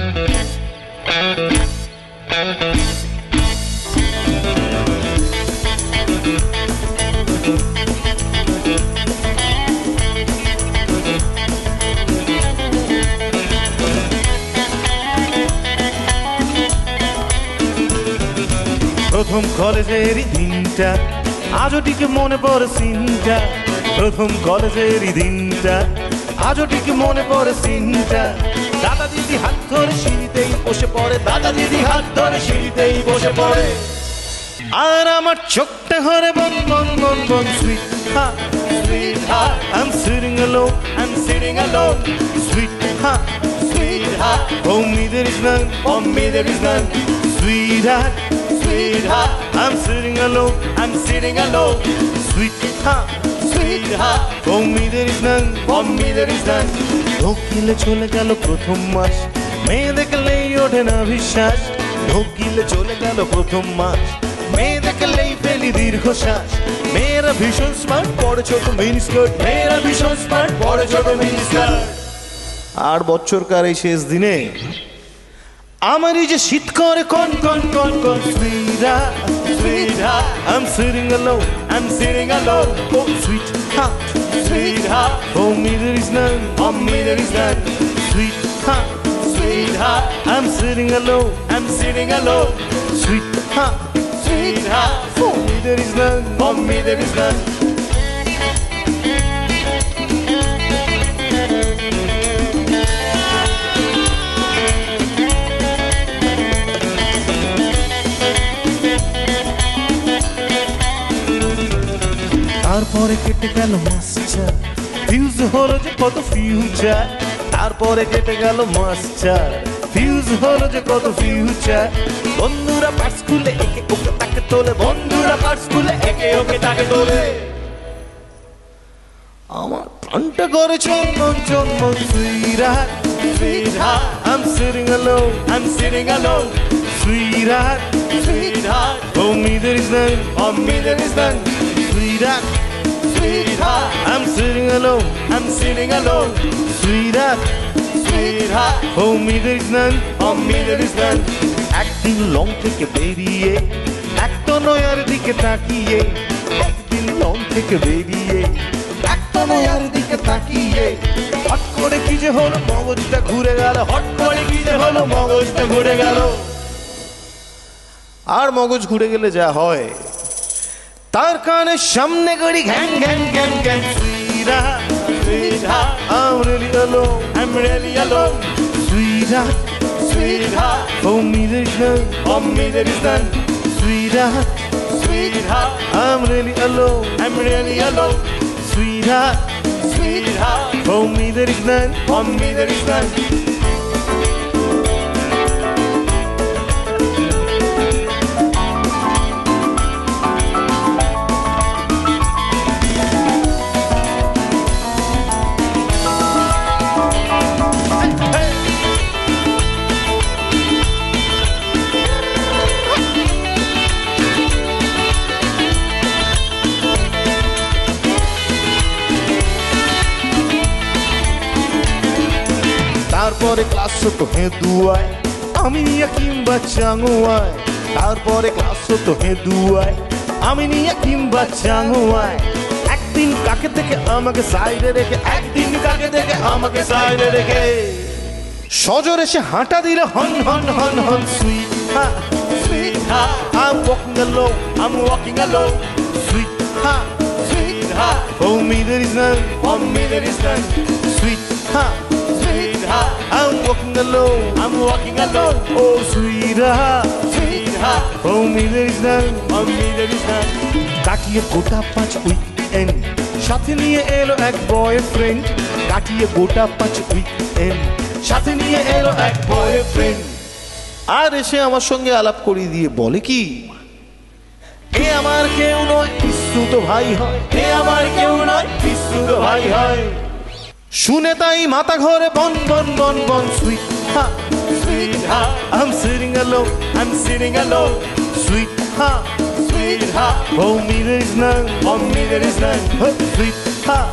প্রথম কলেজেরই দিনটা আজও টিকে মনে পড়ে সিনটা, প্রথম কলেজেরই দিনটা আজও টিকে মনে পড়ে সিনটা। দাদা দিদি হাত ধরে সিঁড়িতেই বসে পড়ে, দাদা দিদি হাত ধরে সিঁড়িতেই বসে পড়ে, আর আমার চোখটা ঘরে বন বন বন বন sweetheart, sweetheart, I'm sitting alone, I'm sitting alone, sweetheart, sweetheart, for me there is none, for me there is none, sweetheart, sweetheart, I'm sitting alone, I'm sitting alone, sweetheart, sweetheart, for me there is none, for me there is none. ঢোকিলে চলে গেল প্রথম মাস, মেয়ে দেখলেই ওঠে না বিশ্বাস। ঢোকিলে চলে গেল প্রথম মাস, মেয়ে দেখলেই ফেলি দীর্ঘশ্বাস। মেয়েরা ভীষণ স্মার্ট, পরে ছোট মিনি স্কার্ট, মেয়েরা ভীষণ স্মার্ট, পরে ছোট মিনি স্কার্ট। আর বছরকার এই শেষ দিনে আমারই যে শীত করে কন কন কন কন, sweetheart, sweetheart, I'm sitting alone, I'm sitting alone, oh sweetheart, sweetheart, for me there is none, for me there is none, sweetheart, sweetheart, I'm sitting alone, I'm sitting alone, sweetheart, sweetheart, for me there is none, for me there is none. তারপরে কেটে গেল master, fuse হলো যে কত future. তারপরে কেটে গেল master, fuse হলো যে কত ফিউচার। বন্ধুরা পার্টস খুলে একে ওকে তাকে তোলে, বন্ধুরা পার্টস খুলে একে ওকে তাকে তোলে। আমার প্রাণটা করে চন্দন চন্দন, sweetheart, sweetheart, I'm sitting alone, I'm sitting alone, sweetheart, sweetheart, for me there is none, for me there is none, sweetheart, sweetheart, I'm sitting alone, I'm sitting alone, sweetheart, sweetheart, for me there is none, for me there is none. একদিন long থেকে বেরিয়ে একটা নয়ার দিকে তাকিয়ে, একদিন long থেকে বেরিয়ে একটা নয়ার দিকে তাকিয়ে, হট করে কি যে হলো মগজটা ঘুরে গেল, হট করে কি যে হলো মগজটা ঘুরে গেল। আর মগজ ঘুরে গেলে যা হয়, তার কানের সামনে গড়ি ঘ্যাং ঘ্যাং ঘ্যাং ঘ্যাং, sweetheart, sweetheart, I'm really alone, I'm really alone, sweetheart, sweetheart, for me there is none, for me there is none, sweetheart, sweetheart, I'm really alone, I'm really alone, sweetheart, sweetheart, for me there is none, for me there is none. তারপরে class হতো হেদুয়ায়, আমি নিয়ে কিংবা চাঙুয়ায়। তারপরে class হতো হেদুয়ায়, আমি নিয়ে কিংবা চাঙুয়ায়। একদিন কাকে থেকে আমাকে সাইডে রেখে, একদিন কাকে থেকে আমাকে সাইডে রেখে, সজোরে সে হাঁটা দিলে হন হন হন হন, sweetheart, sweetheart, I'm walking alone, I'm walking alone, sweetheart, sweetheart, for me there is none, for me there is none, sweetheart, sweetheart, I'm walking alone, I'm walking alone, oh sweetheart, sweetheart, for me there is none, for me there is none. কাটিয়ে গোটা 5 weekend, সাথে নিয়ে এলো এক boyfriend. কাটিয়ে গোটা 5 weekend, সাথে নিয়ে এলো এক বয়ফ্রেন্ড। আর এসে আমার সঙ্গে আলাপ করিয়ে দিয়ে বলে কি, এ আমার কেউ নয়, পিসু তো ভাই হয়, এ আমার কেউ নয়, পিসু তো ভাই হয়। শুনে তাই মাথা ঘরে বন বন বন বন, sweetheart, sweetheart, I'm sitting alone, I'm sitting alone, sweetheart, sweetheart, for me there is none, for me there is none, sweetheart, sweetheart,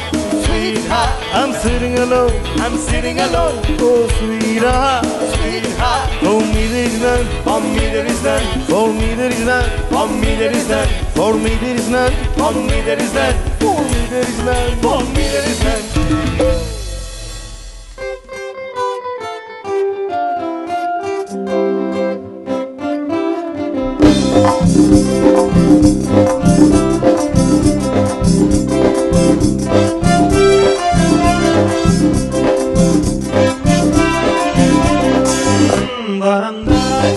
sweetheart. I'm sitting alone, I'm sitting alone. Oh, sweetheart, sweetheart. For me there is none, for me there is none, for me there is none, for me there is none, for me there is none, for me there is none, for me there is none, for me there is none. বারান্দায়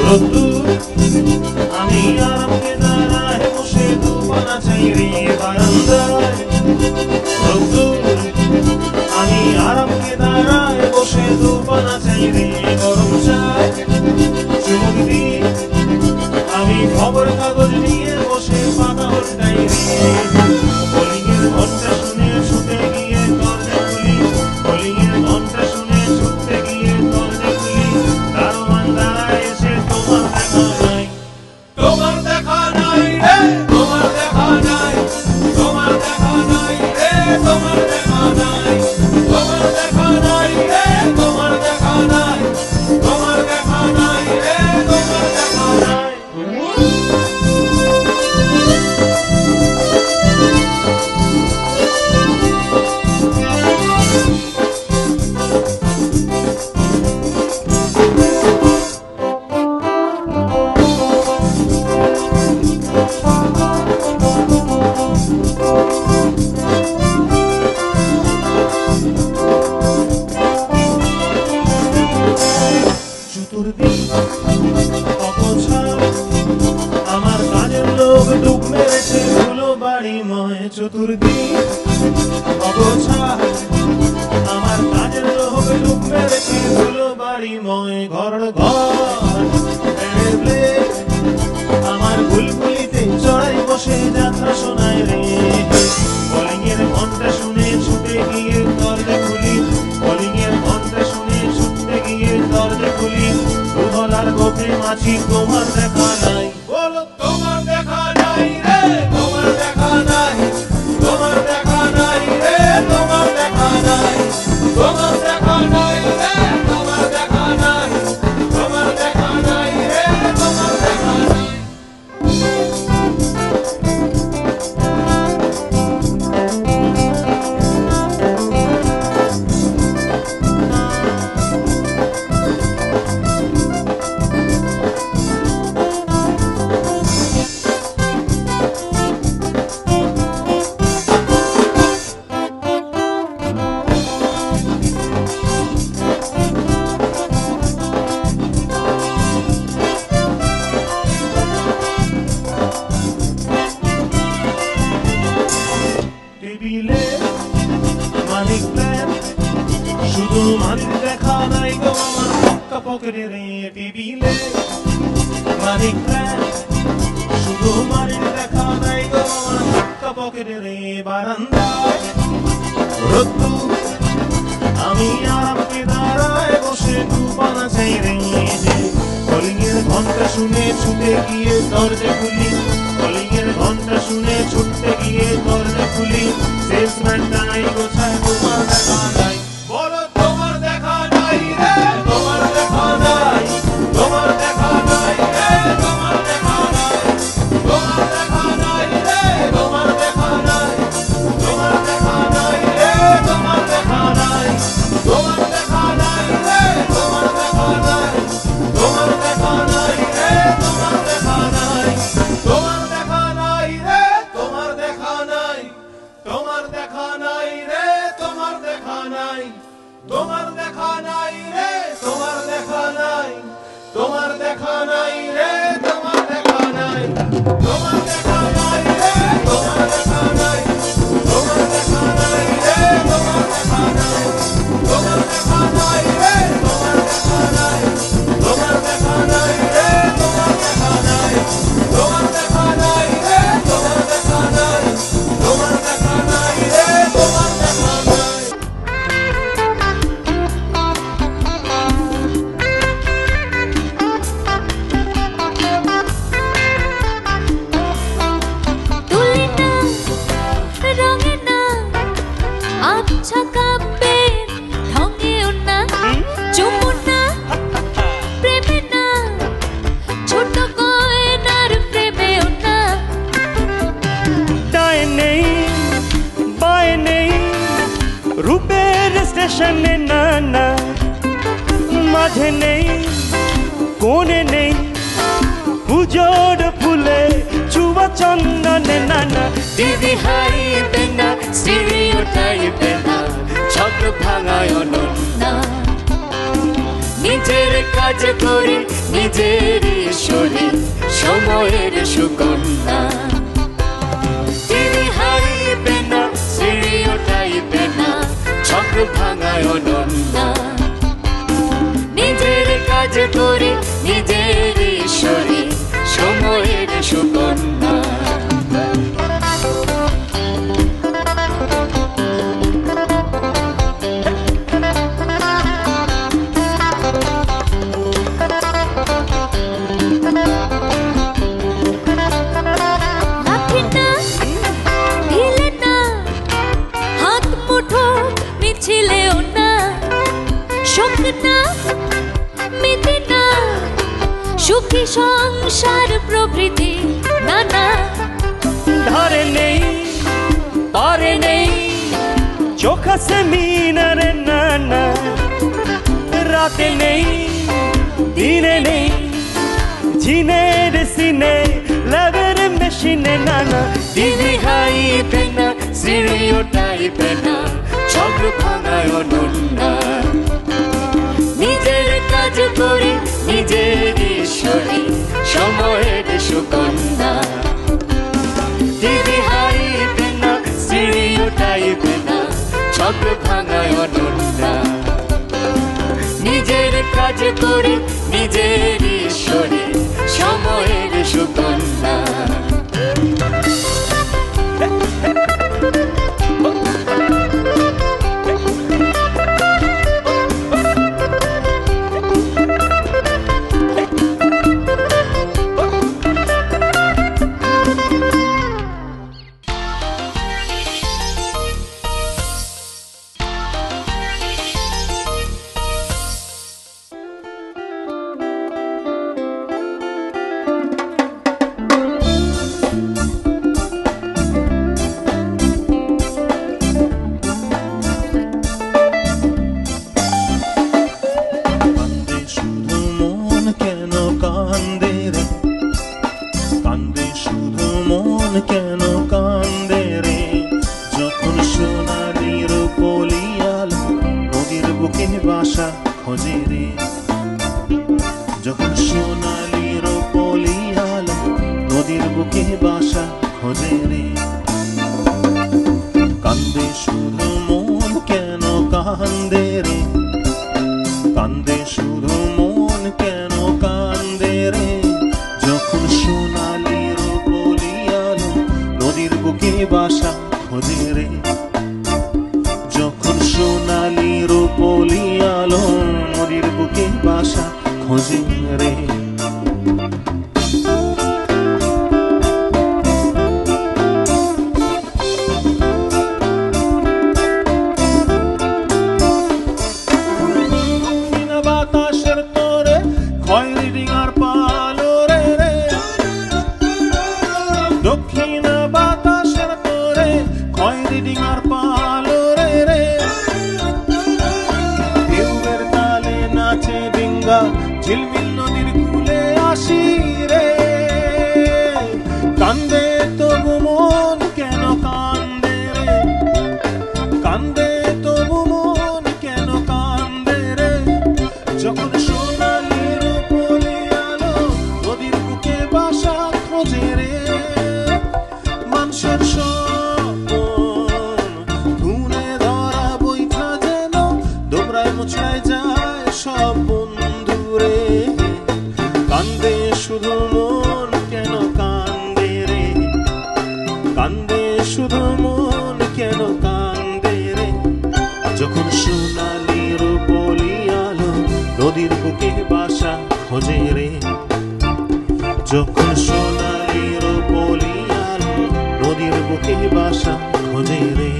রোদ্দুর আমি আরামকে দাঁড়ায় বসে দুপানা চাই রে বারান্দায় রোদ্দুর আমি আরামকে দাঁড়ায় বসে দুপানা চাই রে গরম চাই চুমুক দি আমি খবর কাগজ নিয়ে বসে পাতা উল্টাই রে কলিংয়ের ঘন্টা শুনে ছুটে গিয়ে দরজা খুলি কলিংয়ের ঘন্টা শুনে ছুটতে গিয়ে দরজা খুলি দারোয়ান দাঁড়ায় এসে তোমার দেখা নাই তোমার দেখা নাই রে তোমার দেখা নাই তোমার দেখা নাই রে তোমার দেখা নাই তোমার দেখা নাই রে তোমার দেখা নাই তোমার দেখা নাই রে তোমার দেখা নাই চতুর্দিক অপছাড় আমার কাজের লোক ডুব মেরেছে ধুলো বাড়িময় চতুর্দিক অপছাড় আমার কাজের লোক ডুব মেরেছে ধুলো বাড়িময় ঘর ঘর ব্লেড আমার বুলবুলিতে চড়াই বসে যাত্রা শোনায় রে কলিংয়ের ঘন্টা শুনে ছুটে গিয়ে দরজা খুলি কলিংয়ের ঘন্টা শুনে ছুটতে গিয়ে দরজা খুলি দুধলার গোপে মাছি তোমার দেখা নাই বলো তোমার দেখা নাই রে তোমার দেখা নাই তোমার দেখা নাই রে তোমার দেখা নাই তোমার দেখা নাই রে তোমার দেখা নাই তোমার দেখা নাই রে তোমার দেখা নাই টেবিলে মানিক প্ল্যান শুধু মানিক দেখা নাই গো আমার পক্কা পকেটে রে টেবিলে মানিক প্ল্যান শুধু মানিক দেখা নাই গো আমার পক্কা পকেটে রে বারান্দায় রোদ্দুর আমি আরামকে দাঁড়ায় বসে দুপানা চাই রে কলিংয়ের ঘন্টা শুনে ছুটে গিয়ে দরজা খুলি কলিংয়ের ঘন্টা শুনে ছুটতে গিয়ে দরজা খুলি সেলসম্যানটা নাই গোছায় তোমার দেখা নাই বলো তোমার দেখা নাই রে তোমার দেখা নাই তোমার দেখা নাই রে তোমার দেখা নাই তোমার দেখা নাই রে তোমার দেখা নাই তোমার দেখা নাই রে তোমার দেখা নাই তোমার দেখা নাই রে তোমার দেখা নাই তোমার দেখা নাই রে তোমার দেখা নাই তোমার দেখা নাই রে তোমার দেখা নাই তোমার দেখা নাই রে তোমার দেখা নাই তোমার দেখা নাই রে তোমার দেখা নাই তোমার দেখা নাই রে তোমার দেখা নাই তোমার দেখা নাই রে তোমার দেখা নাই তোমার দেখা নাই রে তোমার দেখা নাই তোমার দেখা নাই রে তোমার দেখা নাই তোমার দেখা নাই রে তোমার দেখা নাই তোমার দেখা নাই রে তোমার দেখা নাই তোমার দেখা নাই রে তোমার দেখা নাই রূপের স্টেশনে নানা মাঝে নেই কোণে নেই পুজোর ফুলে চুবা চন্দনে নানা দিদি হারিবে না স্টিরিওটাইপে না ছক ভাঙায় অনন্যা নিজের কাজ করে নিজের ঈশ্বরে সময়ের সুকন্যা দিদি হারিবে না স্টিরিওটাইপে না ছক ভাঙায় অনন্যা নিজের কাজ করে নিজের ঈশ্বরে সময়ের সুকন্যা ছিলেও না শোক না মিটে না সুখী সংসার প্রভৃতি নানা ধরে নেই পরে নেই চোখ আছে মিনারে নানা রাতে নেই দিনে নেই জিনের সিনে লাভের মেশিনে নানা দিদি হাইবে না স্টিরিওটাইপে না ছক ভাঙায় অনন্যা নিজের কাজ করে নিজের ঈশ্বরে সময়ের সুকন্যা দিদি হাইবে না স্টিরিওটাইপে না ছক ভাঙায় অনন্যা নিজের কাজ করে নিজের ঈশ্বরে সময়ের সুকন্যা ঝিলমিল নদীর কূলে আসি রে কান্দে তবু মন কেন কান্দে রে কান্দে তবু মন কেন কান্দে রে যখন সোনালি রূপলি আলো নদীর বুকে বাসা খোঁজে রে মানুষের স্বপ্ন ধুনে ধরা বইখা যেন দোবরায় মোছড়ায় যায় সব বন্ধুরে কান্দে শুধু মন কেন কান্দে রে কান্দে শুধু মন কেন কান্দে রে যখন সোনালি রূপলি আলো নদীর বুকে বাসা খোঁজে রে যখন সোনালি রূপলি আলো নদীর বুকে বাসা খোঁজে রে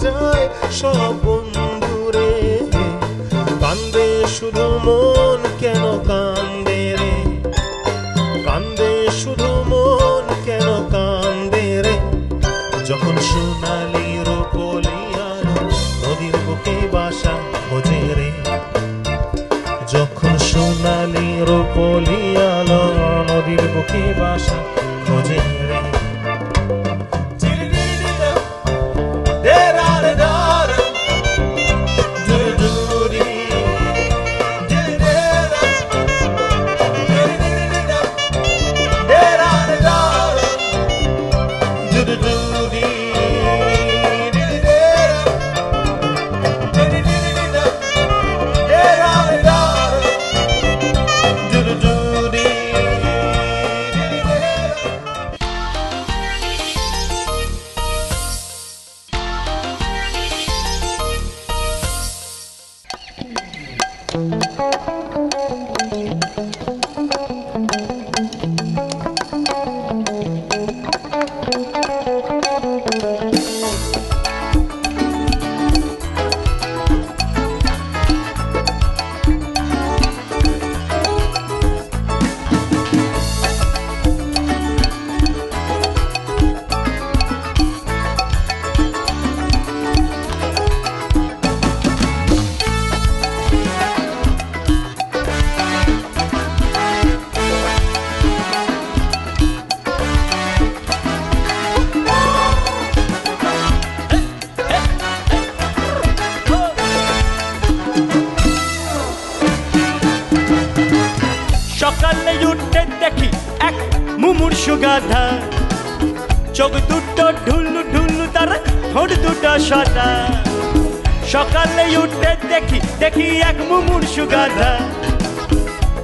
যায় সব বন্ধুরে। কান্দে শুধু মন কেন কান্দে রে, কান্দে শুধু মন কেন কান্দে রে। যখন সোনালি রূপলি আলো নদীর বুকে বাসা খোঁজে রে, যখন সোনালি রূপলি আলো নদীর বুকে বাসা খোঁজে রে। সকালে উঠে দেখি এক মুমূর্ষু গাধা, চোখ দুটো ঢুলু ঢুলু, তার ঠোঁট দুটো সাদা। সকালে উঠে দেখি এক মুমূর্ষু গাধা,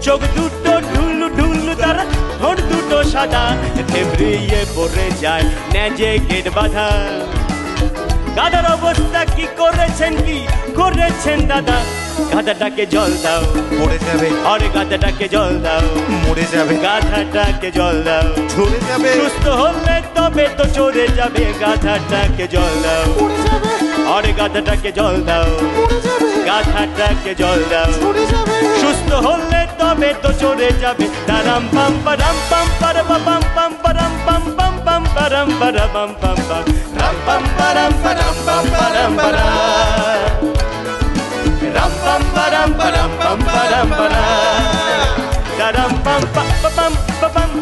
চোখ দুটো ঢুলু ঢুলু, তার ঠোঁট দুটো সাদা। থেবড়িয়ে পড়ে যায় নেজে গেট বাঁধা। গাধার অবস্থা কি করেছেন দাদা? গাধাটাকে জল দাও, পড়ে যাবে। আরে গাধাটাকে জল দাও, মরে যাবে। গাধাটাকে জল দাও, ঝরে যাবে। সুস্থ হলে তবে তো চড়ে যাবে। গাধাটাকে জল দাও, আরে গাধাটাকে জল দাও, গাধাটাকে জল দাও, সুস্থ হলে তবে তো চড়ে যাবে। তারাম পাম পারাম পাম পারা পাম পাম পারাম পাম পাম পাম পারাম পারা পাম পাম পাম রাম পাম পারাম পারাম পাম পারাম পারা ram pam param param pam param para daram pam pam pam pam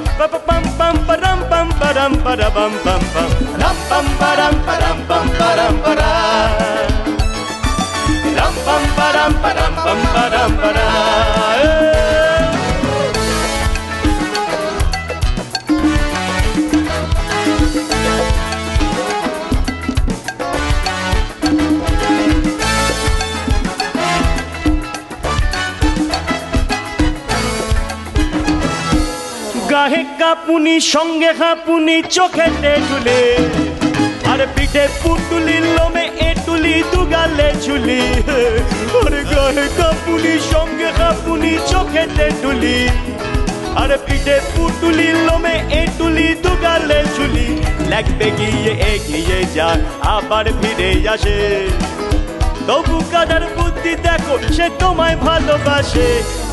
pam pam param pam param para pam pam pam ram pam param param pam param para ram pam param param pam param para গাহে কাপুনি সঙ্গে হাপুনি চোখেতে ঝুলে, আর পিঠে পুটুলি লোমে এটুলি দুগালে ঝুলি। আর গাহে কাপুনি সঙ্গে হাপুনি চোখেতে ঝুলি, আর পিঠে পুটুলি লোমে এটুলি দুগালে ঝুলি। লাগবে গিয়ে এগিয়ে যায় আবার ফিরে আসে, তবু গাধার বুদ্ধি দেখো সে তোমায় ভালোবাসে।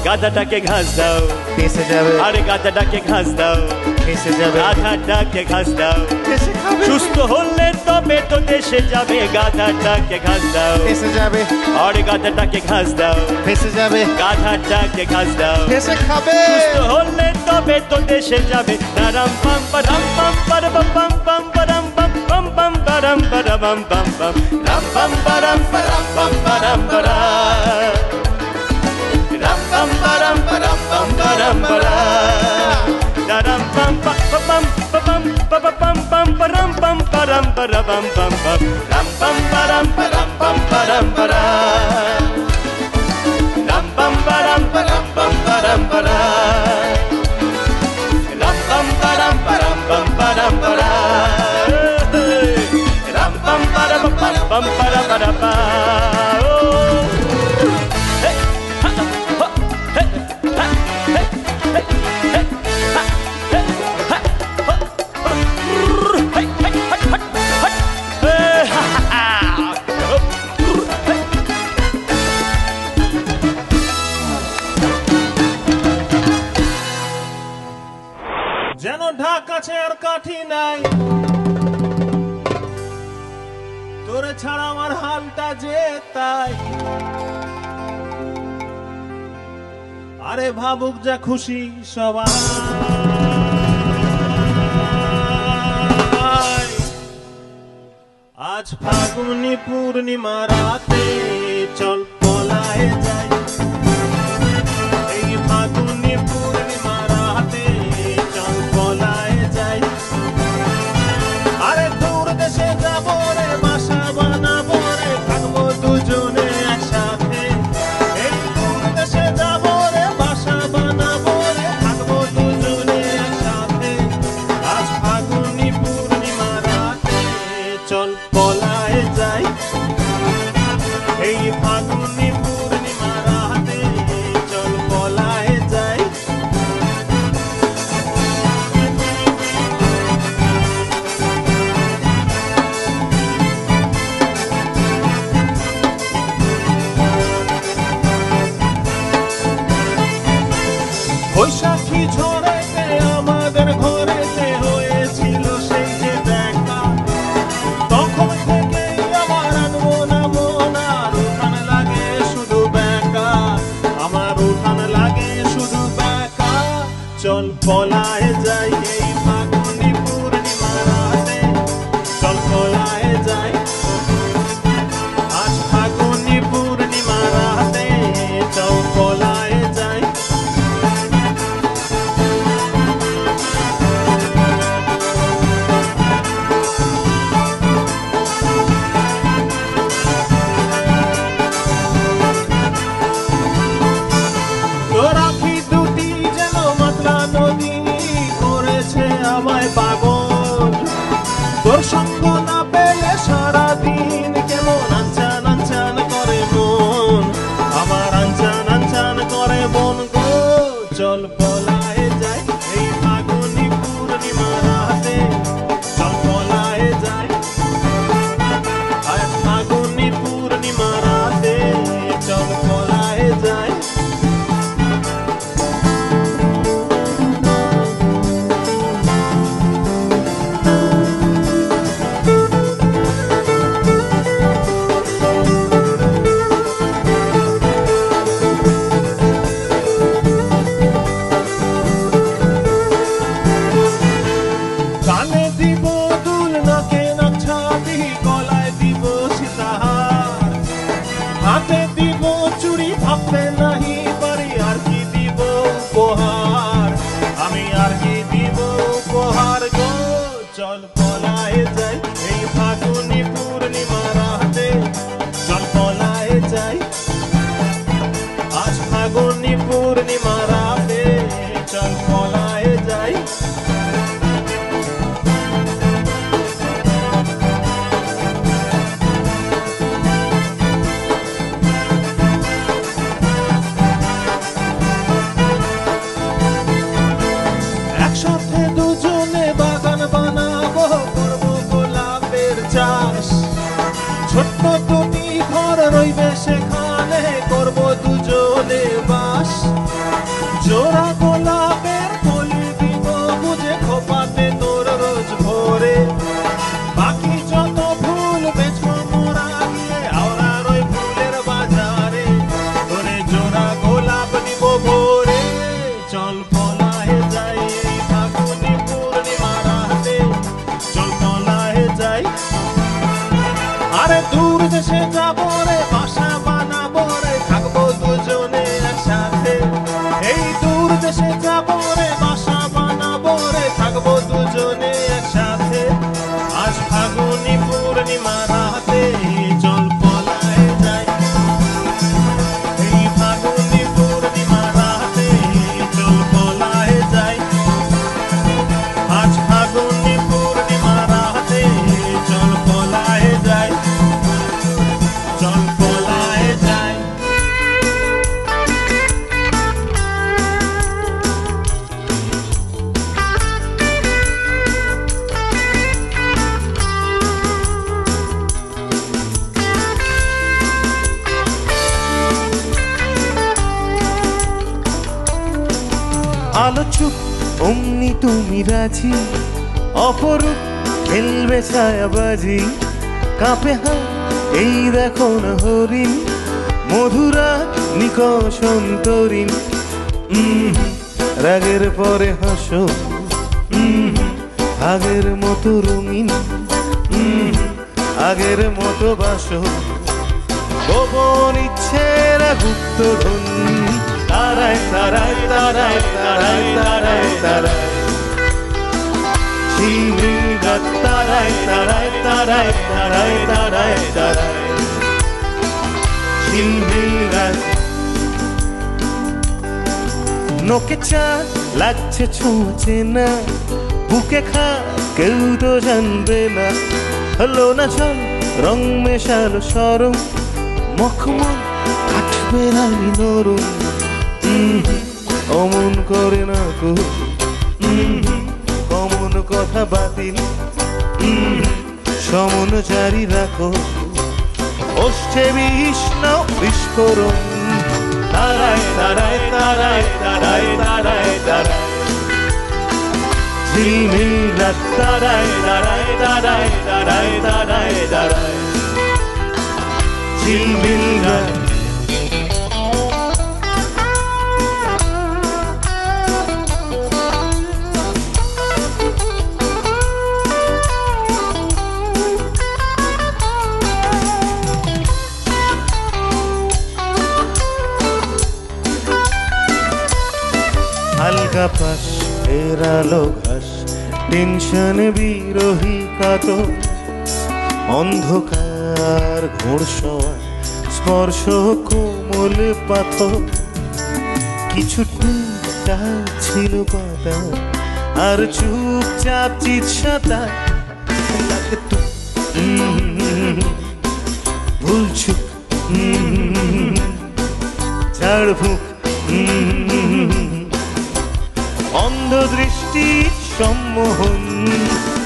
গাধাটাকে ঘাস দাও, ফেসে যাবে। আরে গাধাটাকে ঘাস দাও, ফেসে যাবে। গাধাটাকে ঘাস দাও, ফেসে খাবে। সুস্থ হলে তবে তো দেশে যাবে। গাধাটাকে ঘাস দাও, ফেসে যাবে। আরে গাধাটাকে ঘাস দাও, ফেসে যাবে। গাধাটাকে ঘাস দাও, ফেসে খাবে। সুস্থ হলে তবে তো দেশে যাবে। রাম পাম পারাম পাম পারা পাম পাম পারাম পাম পাম পাম পারাম পারা পাম পাম পাম রাম পাম পারাম পারাম পাম পারাম পারা ram pam param param pam param para daram pam pam pam pam pam pam param pam param para pam pam pam ram pam param param pam param para ram pam param param pam param para ram pam param param pam param para ram pam param pam para para pa লাঠি নাই, তোরে ছাড়া আমার হালটা যে তাই। আরে ভাবুক যা খুশি সবাই, আজ ফাগুনি পূর্ণিমা রাতে চল পলায়ে যাই। এই ফাগুনি পূর্ণিমা রাতে চল পলায়ে যাই। আরে দূর দেশে যাবো রে, বাসা বানাবো রে, থাকবো দুজনে একসাথে। এই দূর দেশে যাবো রে, বাসা বানাবো রে, থাকবো দুজনে একসাথে। আজ ফাগুনি পূর্ণিমা রাতে চল পলায়ে যাই। এই ফাগুনি পূর্ণিমা রাতে চল পলায়ে যাই। বৈশাখী ঝড়েতে আমাদের ঘরেতে হয়েছিল সেই যে দেখা, তখন থেকেই আমার আনবো না মন, আর উঠান লাগে শুধু বেকা, আমার উঠান লাগে শুধু বেকা। চল পলায়ে যাই এই ফাগুনি পূর্ণিমা রাতে, চল পলায়ে যাই। আজ ফাগুনি পূর্ণিমা রাতে চল পলায়ে যাই। তোর আঁখি দুটি যেন মাতলা নদী করেছে আমায় পাগল, তোর সঙ্গ না পেলে সারাদিন কেমন আনচান আনচান করে মন, আমার আনচান আনচান করে মন গো। চল পলায়ে যাই এই ফাগুনি পূর্ণিমা রাতে, চল পলায়ে যাই। আজ ফাগুনি পূর্ণিমা রাতে চল পলায়ে যাই। কানে দিব দুল, নাকে নাক ছাবি, গলায় দিব সীতাহার, হাতে দিব চুড়ি, ভাবতে নাহি পারি আর কি দিব উপহার, আমি আর কি দিব উপহার গো। চল পলায়ে যাই এই ফাগুনি পূর্ণিমা রাতে, চল পলায়ে যাই। আজ ফাগুনি পূর্ণিমা রাতে চল পলায়ে যাই। একসাথে দুজনে বাগান বানাবো, করবো গোলাপের চাষ, ছোট্ট দুটি ঘর রইবে সেখানে, করবো দুজনে বাস। জোড়া গোলাপের কলি দিব বুঝে খোপাতে তোর রোজ ভোরে, বাকি যত ফুল বেচবো মোরা গিয়ে আওরার ওই ফুলের বাজারে, তোরে জোড়া গোলাপ দিব ভোরে। চল পলায়ে যাই এই ফাগুনি পূর্ণিমা রাতে, চল পলায়ে যাই। আরে দূর দেশে যাবো রে, বাসা বানাবো রে, থাকবো দুজনে একসাথে। এই দূর দেশে যাবো রে, বাসা বানাবো রে, থাকবো দুজনে একসাথে। আজ ফাগুনি পূর্ণিমা রাতে চল পলায়ে যাই। এই ফাগুনি পূর্ণিমা রাতে চল পলায়ে যাই। আজ ফাগুনি পূর্ণিমা রাতে চল পলায়ে যাই, চল পলায়ে যাই। আলো চুপ অমনি তুমি রাজি, অপরূপ খেলবে ছায়াবাজি, কাঁপে হাত এই দেখো না হরিণ, মধুরা নিকষ অন্তরীণ। রাগের পরে হাসো আগের মতো রঙিন, আগের মতো বাসো গোপন ইচ্ছেরা গুপ্ত ধন। তারায় তারায় তারায় তারায় তারায় তারায় ঝিলমিল রাত, তারায় তারায় তারায় তারায় তারায় তারায় ঝিলমিল রাত। নোকে চাঁদ লাগছে ছুঁচে না, বুকে খা কেউ তো জানবে না। হলো না চল রং মেশালো সরম, মখমল কাটবে রানী নরম। অমন করে না কো কমন কথা বাতিল, সমন জারি রাখো ওষ্ঠে বিষ্ণ বিস্ফোরণ। তারায় তারায় তারায় তারায় তারায় তারায় ঝিলমিল রাত, তারায় তারায় তারায় তারায় তারায় তারায় ঝিলমিল রাত। হালকা পাশ ফেরালো ঘাস, টেনশন বিরোহী কাতো, অন্ধকার ঘোড়সওয়া স্পর্শ কোমল পাথর। কিছু ছিল পাতা আর চুপচাপ চিৎসাতা, ভুলছুক ঝাড় ফুক, অন্ধ দৃষ্টির সম্মোহন।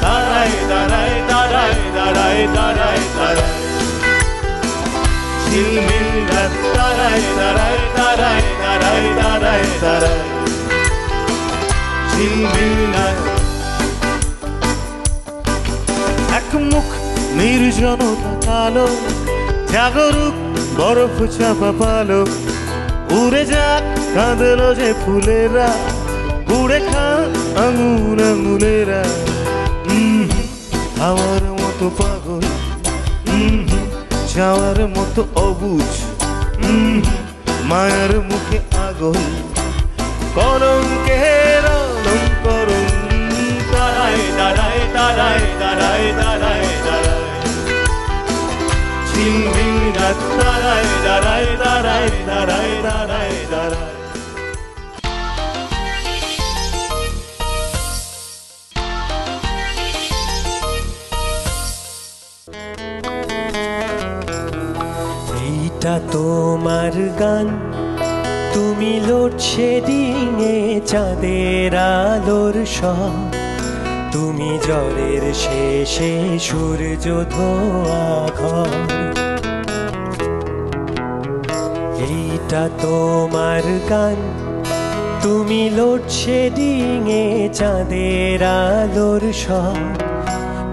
তারায় তারায় তারায় তারায় তারায় তারায় ঝিলমিল রাত, তারায় তারায় তারায় তারায় তারায় তারায় ঝিলমিল রাত। একমুখ নির্জনতা কালো, জাগরুক বরফ চাপা পালো, উড়ে যাক কাঁদলো যে ফুলেরা, উড়ে খা আঙুল আঙুলেরা। হাওয়ার মতো পাগল, যাওয়ার মতো অবুঝ, মায়ার মুখে আগল, কলঙ্কের অলঙ্করণ। তারায় তারায় তারায় তারায় তারায় তারায় ঝিলমিল রাত, তারায় তারায় তারায় তারায় তারায় তারায়। এইটা তোমার গান, তুমি লোডশেডিংয়ে চাঁদের আলোর সব, তুমি জ্বরের শেষে সূর্য ধোয়া ঘর। এইটা তোমার গান, তুমি লোডশেডিংয়ে চাঁদের আলোর সব,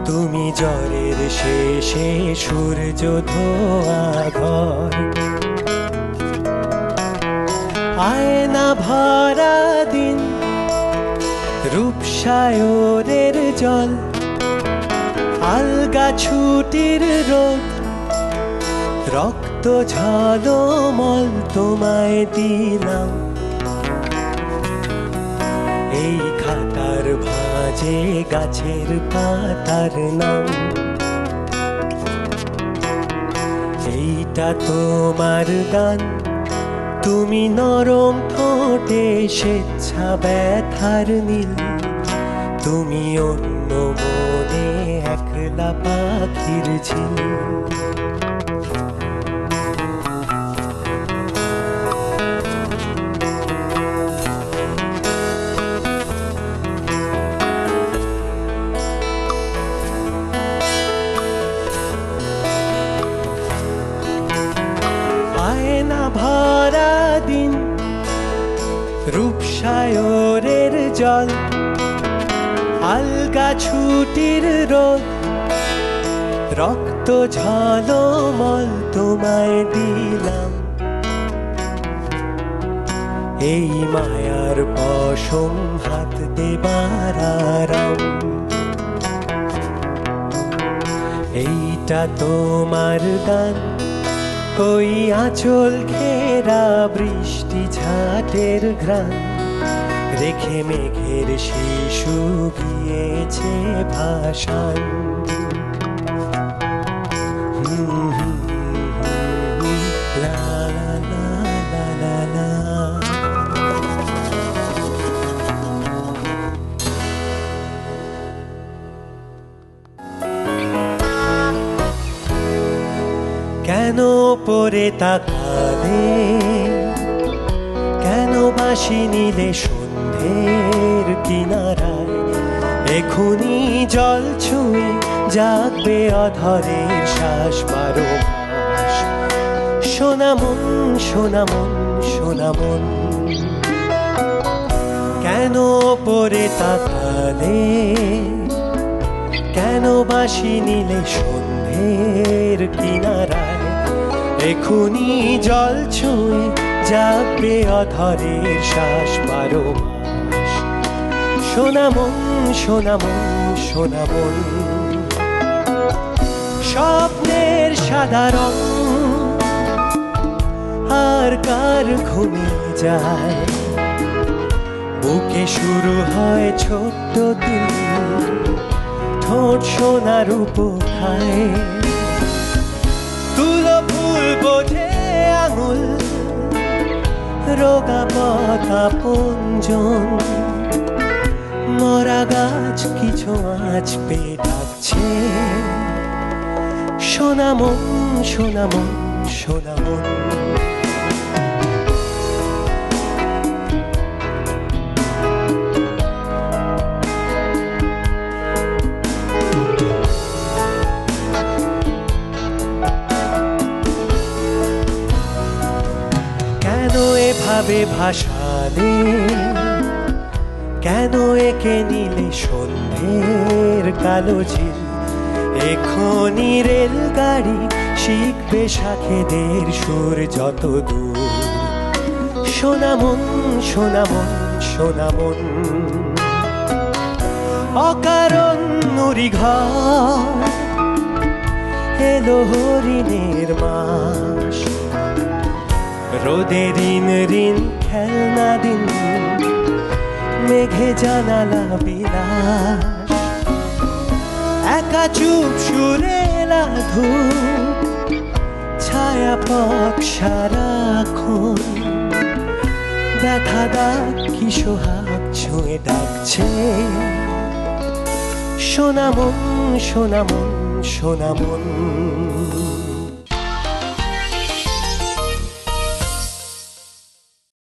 তুমি জ্বরের শেষে সূর্য ধোয়া ঘর। আয়না ভরা দিন, রূপসায়রের জল, আলগা ছুটির রোদ, রক্ত ঝলমল তোমায় দিলাম। এই খাতার ভাঁজে গাছের পাতার নাম। এইটা তোমার গান, তুমি নরম ঠোঁটে স্বেচ্ছা ব্যথার নীল, তুমি অন্য মনে একলা পাখির ঝিল। আয়না ভরা দিন, রূপসায়রের জল, আলগা ছুটির রোদ রক্ত ঝলমল তোমায় দিলাম এই মায়ার পশম হাত দেবার আরাম এইটা তোমার গান ওই আঁচল ঘেরা বৃষ্টি ঝাটের ঘ্রাণ রেখে মেঘের শিশু গিয়েছে ভাষান লা লা লা লা লা লা কেন পরে তাকালে কেন বাঁশি নিলে সন্ধ্যের কিনারায় এখুনি জল ছুঁয়ে জাগবে অধরের শ্বাস বারো মাস সোনামন সোনামন সোনামন কেন পরে তাকালে কেন বাঁশি নিলে সন্ধ্যের কিনারায় এখুনি জল ছুঁয়ে জাগবে অধরের শ্বাস বারো মাস সোনামন সোনামন সোনামন স্বপ্নের সাদা রং আর কার ঘুমিয়ে যায় বুকে শুরু হয় ছোট্ট দিন ঠোঁট সোনার উপখায় তুলো ফুল বোঝে আঙুল রোগা পথা পঞ্জন মরা গাছ কিছু আঁচ পেয়ে ডাকছে সোনামন সোনামন সোনামন এভাবে ভাসালে কেন একে নিলে সন্ধ্যের কালো ঝিল এখনি রেলগাড়ি শিখবে শাখেদের সুর যত দূর সোনামন সোনামন সোনামন অকারণ নুরি ঘর এলো হরিণের মাস রোদে ঋণ ঋণ খেলনা দিন মেঘে জানালা বিলাস একা চুপ সুরে লাধু ছায়া পথ সারাক্ষণ ব্যথা দাগ কি সোহাগ ছুঁয়ে ডাকছে সোনামন সোনামন সোনামন